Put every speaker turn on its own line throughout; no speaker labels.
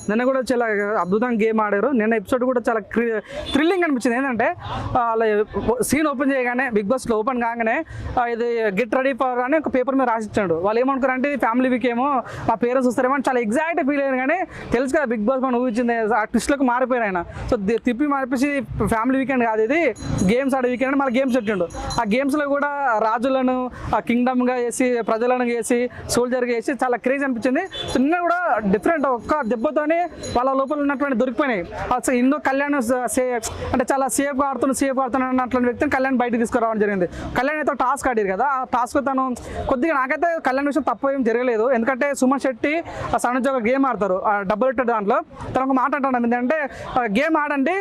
నిన్న కూడా చాలా అద్భుతంగా గేమ్ ఆడారు. నిన్న ఎపిసోడ్ కూడా చాలా థ్రిల్లింగ్ అనిపించింది. ఏంటంటే అలా సీన్ ఓపెన్ చేయగానే బిగ్ బాస్లో ఓపెన్ కాగానే ఇది గెట్ రెడీ ఫర్ అని ఒక పేపర్ మీద రాసిచ్చాడు. వాళ్ళు ఏమనుకున్నారంటే ఇది ఫ్యామిలీ వీక్ ఏమో మా పేరెంట్స్ వస్తారేమో అని చాలా ఎగ్జాక్ట్ ఫీల్ అయ్యారు. కానీ తెలుసు కదా బిగ్ బాస్ మనం ఊహించింది ఆ ట్విస్ట్లకు మారిపోయారు ఆయన. సో తిప్పి మార్పేసి ఫ్యామిలీ వీకెండ్ కాదు ఇది గేమ్స్ ఆడే వీకెండ్ అని మళ్ళీ గేమ్స్ పెట్టిండు. ఆ గేమ్స్లో కూడా రాజులను కింగ్డమ్గా చేసి ప్రజలను చేసి సోల్జర్గా చేసి చాలా క్రేజ్ అనిపించింది. సో నిన్న కూడా డిఫరెంట్ ఒక్క దెబ్బతోనే వాళ్ళ లోపల ఉన్నటువంటి దొరికిపోయినాయి. అసలు ఇందో కళ్యాణ్ అంటే చాలా సేఫ్గా ఆడుతున్నా అన్నటువంటి వ్యక్తిని కళ్యాణ్ బయటకు తీసుకురావడం జరిగింది. కళ్యాణ్ అయితే టాస్క్ ఆడారు కదా, ఆ టాస్క్ తను కొద్దిగా నాకైతే కళ్యాణ్ విషయం తప్పు ఏం జరగలేదు. ఎందుకంటే సుమన్ శెట్టి సనజ్ ఒక గేమ్ ఆడతారు డబ్బులు పెట్టే దాంట్లో. తను ఒక మాట అంటాడు ఏంటంటే గేమ్ ఆడండి,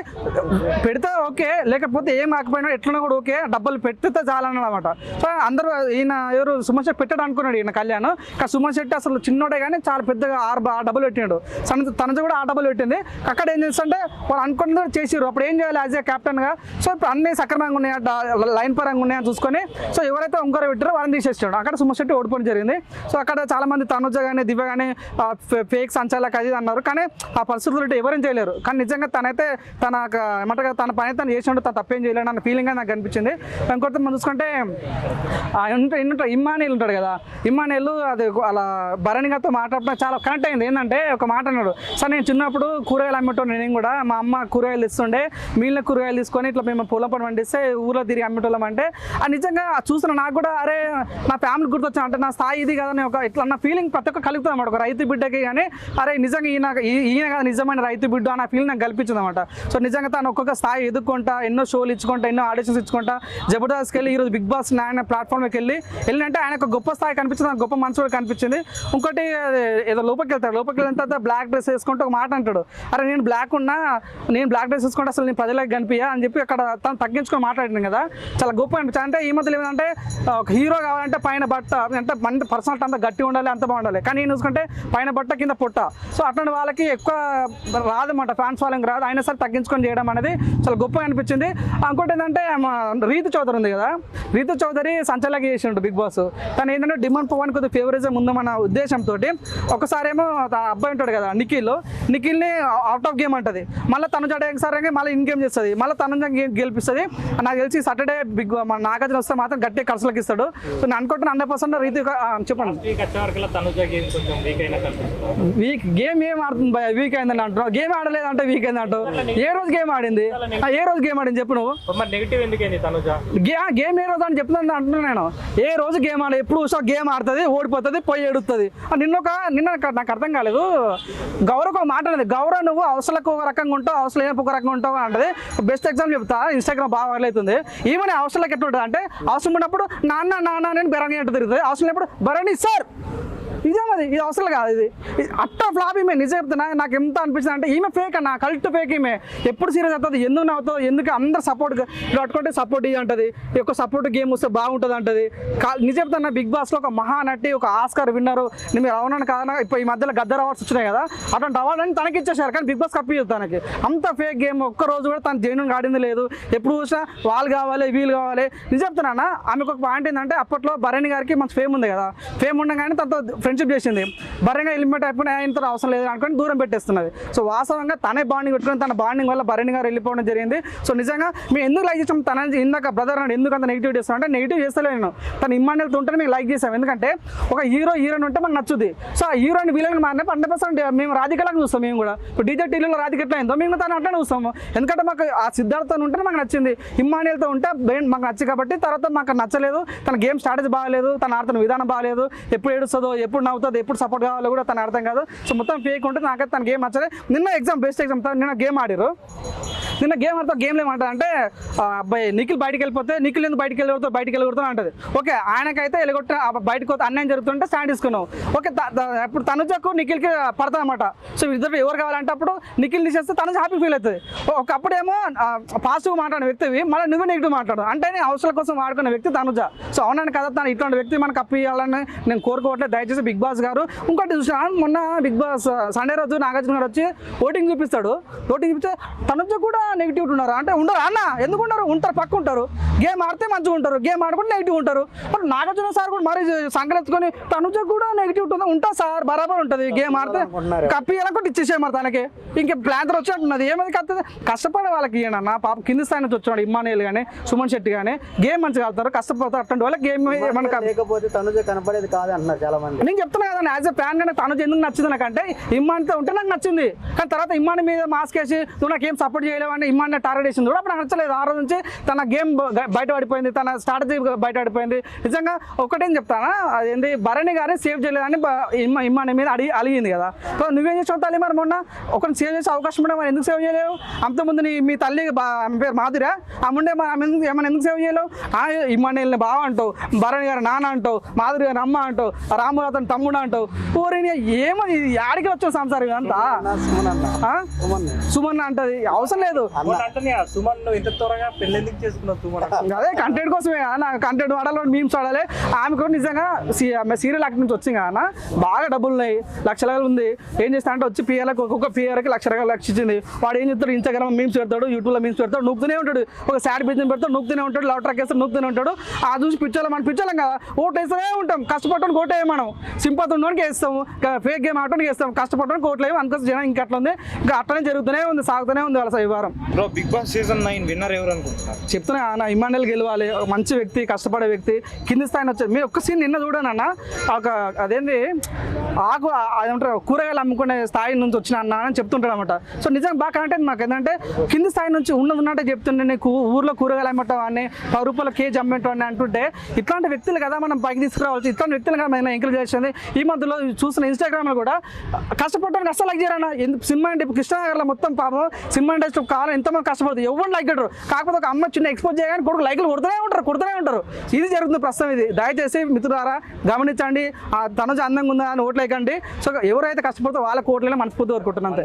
పెడితే ఓకే, లేకపోతే ఏం కాకపోయినా ఎట్లన్నా కూడా ఓకే, డబ్బులు పెడితే చాలన్నమాట. సో అందరూ ఈయన ఎవరు సుమన్ శెట్టి పెట్టాడు అనుకున్నాడు ఈయన కళ్యాణ్. కానీ సుమన్ శెట్టి అసలు చిన్నోడే కానీ చాలా పెద్దగా ఆ డబ్బులు పెట్టినాడు. తనజ కూడా ఆ డబ్బులు పెట్టింది. అక్కడ ఏం చేస్తుంటే వాళ్ళు అనుకున్నది చేసిరు. అప్పుడు ఏం చేయాలి యాజ్ ఏ కెప్టెన్గా? సో ఇప్పుడు అన్ని సక్రమంగా ఉన్నాయా, లైన్ పరంగా ఉన్నాయని చూసుకొని సో ఎవరైతే ఇంకొకరు పెట్టారో వాళ్ళని తీసేస్తాడు. అక్కడ సుమన్ శెట్టి ఓడిపోవడం జరిగింది. సో అక్కడ చాలా మంది తనుజ కానీ దివ్య కానీ ఫేక్ సంచాలక అది అన్నారు. కానీ ఆ పరిస్థితులు ఎవరేం చేయలేరు. కానీ నిజంగా తనైతే ఏమంటారు తన పని తను చేసినట్టు తను తప్పేం చేయలేడు అన్న ఫీలింగ్ నాకు అనిపించింది. ఇంకొకటి మనం చూసుకుంటే ఇమ్మానియల్ ఉంటాడు కదా, ఇమ్మానియల్ అది అలా భరణిగాతో మాట్లాడడం చాలా కనెక్ట్ అయింది. ఏంటంటే ఒక మాట అన్నాడు, సార్ నేను చిన్నప్పుడు కూరగాయలు అమ్మేటోను, నేను కూడా మా అమ్మ కూరగాయలు ఇస్తుండే, మిగిలిన కూరగాయలు తీసుకొని ఇట్లా మేము పొలం పని పండిస్తే ఊళ్ళో తిరిగి అమ్మేటోళ్ళం. అంటే నిజంగా చూసిన నాకు కూడా అరే నా ఫ్యామిలీ గుర్తొచ్చాను, అంటే నా స్థాయి ఇది కదా ఒక ఇట్లా నా ఫీలింగ్ ప్రతి ఒక్క కలుగుతుంది అన్నమాట ఒక రైతు బిడ్డకి. కానీ అరే నిజంగా ఈయన కదా నిజమైన రైతు బిడ్డ అన్న ఫీలింగ్ నాకు కల్పించింది అనమాట. సో నిజంగా తను ఒక్కొక్క స్థాయి ఎదుర్కొంటా, ఎన్నో షోలు ఇచ్చుకుంటా, ఎన్నో ఆడిషన్స్ ఇచ్చుకుంటా, జబర్దస్త్కి వెళ్ళి ఈరోజు బిగ్ బాస్ ఆయన ప్లాట్ఫామ్కి వెళ్ళినంటే ఆయన ఒక గొప్ప స్థాయి కనిపించింది, నాకు గొప్ప మనసు కూడా కనిపించింది. ఇంకోటి ఏదో లోపలికి వెళ్ళిన తర్వాత బ్లాక్ డ్రెస్ వేసుకుంటూ ఒక మాట అంటాడు, అరే నేను బ్లాక్ డ్రెస్ వేసుకుంటే అసలు నేను ప్రజలకు కనిపించా అని చెప్పి అక్కడ తను తగ్గించుకొని మాట్లాడింది కదా, చాలా గొప్ప అనిపించింది. అంటే ఈ మధ్యలో ఏమంటే ఒక హీరో కావాలంటే పైన బట్ట అంటే మన పర్సనాలిటీ అంతా గట్టి ఉండాలి, అంత బాగుండాలి. కానీ నేను చూసుకుంటే పైన బట్ట కింద పొట్ట. సో అట్లాంటి వాళ్ళకి ఎక్కువ రాదన్నమాట, ఫ్యాన్స్ ఫాలోయింగ్ రాదు. అయినా సరే తగ్గించుకొని చేయడం అనేది చాలా గొప్పగా అనిపించింది. ఇంకోటి ఏంటంటే రీతు చౌదరి ఉంది కదా, రీతు చౌదరి సంచలనం చేసిండు బిగ్ బాస్. తను ఏంటంటే డిమాండ్ పవన్ కొద్దిగా ఫేవరిజం ఉందన్న ఉద్దేశంతో ఒకసారేమో అబ్బాయి ఉంటాడు కదా నిఖిల్ని అవుట్ ఆఫ్ గేమ్ అంటది, మళ్ళీ తను జడేసారి మళ్ళీ ఇన్ గేమ్ చేస్తుంది, మళ్ళీ తను గెలిపిస్తుంది. నాకు తెలిసి సాటర్డే మన నాగార్జున వస్తే మాత్రం గట్టి ఖర్చులకు ఇస్తాడు. సో నేను అనుకుంటున్నా 100% రీతి. చెప్పండి, వీక్ గేమ్ ఏం ఆడుతుంది భయ, వీక్ అయిందని అంటున్నావు. గేమ్ ఆడలేదు అంటే వీక్ అయింది అంటావు. ఏ రోజు గేమ్ ఆడింది చెప్పు నువ్వు. గేమ్ ఏ రోజు అని చెప్తుంది అంటున్నా నేను. ఏ రోజు గేమ్ ఆడ, ఎప్పుడు గేమ్ ఆడుతుంది, ఓడిపోతుంది, పోయి ఏడుస్తుంది. నిన్న నాకు అర్థం కాలేదు. గౌరవ ఒక మాట అనేది, గౌరవ నువ్వు అవసరాలకు ఒక రకంగా ఉంటావు, అవసరం లేనప్పుడు ఒక రకంగా ఉంటావు అంటది. బెస్ట్ ఎగ్జాంపుల్ చెప్తా, ఇన్స్టాగ్రామ్ బాగా అవుతుంది. ఈమె అవసరాలకు ఎట్లా ఉంటుంది అంటే అవసరం ఉన్నప్పుడు నాన్న నేను బెరణి అంటూ తిరుగుతుంది, అవసరం లేనప్పుడు బరణి సార్ ఇదే మరి ఇది అవసరం కాదు. ఇది అట్టా ఫ్లాప్ ఈమె. నిజం చెప్తున్నా, నాకు ఎంత అనిపిస్తుంది అంటే ఈమె ఫేక్ అన్న, కల్ట్ ఫేక్. ఈమె ఎప్పుడు సీరియస్ అవుతుంది, ఎందుకు నవ్వుతుంది, ఎందుకు అందరు సపోర్ట్ పట్టుకుంటే సపోర్ట్ ఇది అంటది, ఒక సపోర్ట్ గేమ్ వస్తే బాగుంటుంది అంటది. నిజం చెప్తున్నా, బిగ్ బాస్లో ఒక మహానటి, ఒక ఆస్కార్ విన్నరు, మీరు అవునని కాదన్నా. ఇప్పుడు ఈ మధ్యలో గద్దర్ అవార్డ్స్ వచ్చినాయి కదా, అటువంటి అవార్డు అని తనకి ఇచ్చేసారు. కానీ బిగ్ బాస్ కప్పియదు తనకి. అంత ఫేక్ గేమ్. ఒక్కరోజు కూడా తను జైన్ ఆడింది లేదు. ఎప్పుడు చూసినా వాళ్ళు కావాలి వీళ్ళు కావాలి. నిజం చెప్తున్నా, ఆమెకు ఒక పాయింట్ ఏంటంటే అప్పట్లో భరణి గారికి మంచి ఫేమ్ ఉంది కదా, ఫేమ్ ఉండగానే తనతో ఫ్రెండ్షిప్ చేసింది. భరణి ఎలిమినేట్ అయిపోయినా ఆయనతో అవసరం లేదు అనుకొని దూరం పెట్టేస్తున్నది. సో వాస్తవంగా తనే బాండింగ్ పెట్టుకుని తన బాండింగ్ వల్ల భరణి గారు వెళ్ళిపోవడం జరిగింది. సో నిజంగా మేము ఎందుకు లైక్ చేసాం, తన ఇందాక బ్రదర్ అని ఎందుకు అంత నెగిటివ్ చేస్తాం అంటే, నెగిటివ్ చేస్తలేను, తను ఇమ్మాన్యుయల్తో ఉంటే మేము లైక్ చేసాం. ఎందుకంటే ఒక హీరోయిన్ ఉంటే మాకు నచ్చుద్ది. సో ఆ హీరోయిన్ విలన్ మారినప్పుడు 100% మేము రాధికలాగా చూస్తాం. మేము కూడా ఇప్పుడు డీజే టీవీలో రాధిక ఎట్లా అయిందో మేము తను అట్లా చూస్తాము. ఎందుకంటే మాకు ఆ సిద్ధార్థతో ఉంటే మాకు నచ్చింది, ఇమ్మాన్యుయల్తో ఉంటే మాకు నచ్చింది. కాబట్టి తర్వాత మాకు నచ్చలేదు, తన గేమ్ స్ట్రాటజీ బాగాలేదు, తన ఆడుతున్న విధానం బాగాలేదు, ఎప్పుడు ఏడుస్తుందో, ఎప్పుడు నవ్వుతుందో, ఎప్పుడు సపోర్ట్ కావాలో కూడా తన అర్థం కాదు. సో మొత్తం ఫేక్ ఉంటుంది. నాకైతే తన గేమ్ నచ్చలేదు. నిన్న బెస్ట్ ఎగ్జామ్ నిన్న గేమ్ ఆడారు. నిన్న గేమ్ ఆడితే గేమ్లో ఏమంటారు అంటే, అబ్బాయి నిఖిల్ బయటికి వెళ్ళిపోతే నిఖిల్ ఎందుకు బయటికి వెళ్ళగొడుతావు అంటది. ఓకే, ఆయనకైతే వెళ్ళగొట్టిన బయటకు అన్యాయం జరుగుతుంటే స్టాండ్ తీసుకున్నావు. ఓకే, ఇప్పుడు తనుజకు నిఖిల్కి పడతా అనమాట. సో ఇద్దరు ఎవరు కావాలంటే అప్పుడు నిఖిల్ తీసేస్తే తనుజ హ్యాపీ ఫీల్ అవుతుంది. ఒకప్పుడేమో పాజిటివ్ మాట్లాడిన వ్యక్తివి, మళ్ళీ నువ్వే నెగిటివ్ మాట్లాడు అంటే అవసరాల కోసం వాడుకున్న వ్యక్తి తనుజ. సో అవునని కదా, తను ఇట్లాంటి వ్యక్తి మనకు అప్పియాలని నేను కోరుకోవట్లేదు. దయచేసి బిగ్ బాస్ గారు. ఇంకోటి చూసినా, మొన్న బిగ్ బాస్ సండే రోజు నాగార్జున గారు వచ్చి ఓటింగ్ చూపిస్తాడు. ఓటింగ్ చూపిస్తే తనుజ కూడా నెగిటివ్ ఉన్నారు అంటే ఉండరు అన్న, ఎందుకు ఉండరు? ఉంటారు, పక్క ఉంటారు. గేమ్ ఆడితే మంచిగా ఉంటారు, గేమ్ ఆడుకుంటే నెగిటివ్ ఉంటారు. మరి నాగార్జున సార్ కూడా మరి సంకలెత్తుకొని తనుజ కూడా నెగిటివ్ ఉంటుంది. ఉంటా సార్ బరాబర్ ఉంటుంది. గేమ్ ఆడితే కప్పి అనుకుంటే ఇచ్చేసే మరి తనకి ఇంకా ప్లాన్ వచ్చి అంటున్నది. ఏమైంది కత్తది? కష్టపడే వాళ్ళకి ఇవ్వనన్న. పాప కింది స్థాయి నుంచి వచ్చినాడు ఇమ్మానుయేల్ కానీ సుమన్ శెట్టి కానీ గేమ్ మంచిగా ఆడుతారు, కష్టపడతారు. అట్లాంటి వాళ్ళకి గేమ్ మనకు
లేకపోతే తనుజ కనపడేది కాదు అంటున్నారు చాలా మంది.
నేను చెప్తున్నా కదా, యాజ్ ఎ ఫ్యాన్ కానీ తనుజ ఎందుకు నచ్చింది నాకంటే ఇమ్మాన్తో ఉంటే నాకు నచ్చింది. కానీ తర్వాత ఇమ్మాన్ మీద మాస్క్ వేసి నువ్వు నాకు ఏం సపోర్ట్ చేయలేవు అని ఇమ్మాన్ టార్గెట్ చేసింది కూడా అప్పుడు నాకు నచ్చలేదు. ఆ రోజు నుంచి తన గేమ్ బయట పడిపోయింది, తన స్ట్రాటజీ బయట పడిపోయింది. నిజంగా ఒకటేం చెప్తానా, అదేంటి భరణి గారిని సేవ్ చేయలేదని ఇమ్మాన్ మీద అలిగింది కదా. సో నువ్వేం చేసావు తల్లి? మరి మొన్న ఒకరిని సేవ్ చేసే అవకాశం ఉంటే మరి ఎందుకు సేవ్ చేయలేవు? అంతకుముందు మీ తల్లి పేరు మాధురా, ఆమె ఏమైనా ఎందుకు సేవ్ చేయలేవు? ఇమ్మానుయేల్ని బావ అంటావు, భరణి గారు నాన్న అంటావు, మాధురి గారు అమ్మ అంటావు, రాము అతను తమ్ముడు అంటావు. ఊరిని ఏమో యాడికి వచ్చావు సంసారం ఇదంతా? సుమన్ అంటది, అవసరం లేదు. అదే కంటెంట్ కోసమే నా కంటెంట్ వాడాలి, మీమ్స్ వాడాలి. ఆమె కూడా నిజంగా సీరియల్ యాక్ట్ నుంచి వచ్చింది కదా, బాగా డబ్బులు ఉన్నాయి, లక్షల ఉంది. ఏం చేస్తా అంటే వచ్చి పిఆర్కి ఒక్కొక్క పిఆర్కి లక్ష ఇచ్చింది. వాడు ఏం చెప్తాడు? ఇన్స్టాగ్రామ్ మీమ్స్ పెడతాడు, యూట్యూబ్లో మీమ్స్ పెడతాడు, నూపుతూనే ఉంటాడు. ఒక సాడ్ బిజినెస్ పెడతాడు, నూపుతూనే ఉంటాడు. లవ్ ట్రాక్ వేస్తాడు, నూపుతూనే ఉంటాడు. ఆ చూసి పిచ్చోళ్ళం మనం పిచ్చోళ్ళం కదా, ఓటు వేస్తూనే ఉంటాం. కష్టపడటానికి ఓటే మనం, సింపతి ఉండడానికి వేస్తాము, ఫేక్ గేమ్ ఆడటానికి వేస్తాం, కష్టపడడానికి ఓట్లు వేయం. అందుకోసం జనం ఇంకా అట్లా ఉంది, ఇంకా అట్లనే జరుగుతూనే ఉంది, సాగుతూనే ఉంది వాళ్ళ వ్యవహారం.
బిగ్ బాస్ సీజన్ 9 విన్నర్ ఎవరు అనుకుంటున్నారు?
చెప్తున్నా అన్న, ఇమ్మానుయేల్ గెలవాలి. మంచి వ్యక్తి, కష్టపడే వ్యక్తి, కింది స్థాయిని వచ్చారు. మీరు ఒక్క సీన్ నిన్న చూడనన్న, ఒక అదేంటి ఆకు అదేమంటారు కూరగాయలు అమ్ముకునే స్థాయి నుంచి వచ్చిన అన్న అని చెప్తుంటాడు అనమాట. సో నిజంగా బాగా కనెక్ట్ అయింది నాకు. ఏంటంటే కింది స్థాయి నుంచి ఉన్నట్టే చెప్తుండే, నీకు ఊర్లో కూరగాయలు అమ్మటం అని 10 రూపాయల కేజీ అమ్మటం అని అంటుంటే, ఇట్లాంటి వ్యక్తులు కదా మనం పైకి తీసుకురావచ్చు. ఇట్లాంటి వ్యక్తులు కదా మనం ఎంకరేజ్ చేసింది. ఈ మధ్యలో చూసిన ఇన్స్టాగ్రామ్లో కూడా కష్టపడడానికి అసలు లైక్ చేయరన్న. సినిమా అంటే కృష్ణానగర్లో మొత్తం పాపం సినిమా ఇండస్ట్రీ కాలం ఎంతమంది కష్టపడుతుంది, ఎవరు లైక్ చేయరు. కాకపోతే ఒక అమ్మ చిన్న ఎక్స్పోజ్ చేయగానే కొడుకు లైక్లు కొడుతూనే ఉంటారు. ఇది జరుగుతుంది ప్రస్తుతం. ఇది దయచేసి మిత్రులారా గమనించండి. తనుజ అందంగా ఉందా అని ఓట్లు వేయకండి. సో ఎవరైతే కష్టపడుతూ వాళ్ళ ఓట్లనే మనస్ఫూర్తి కోరుకుంటున్నాను అంతే.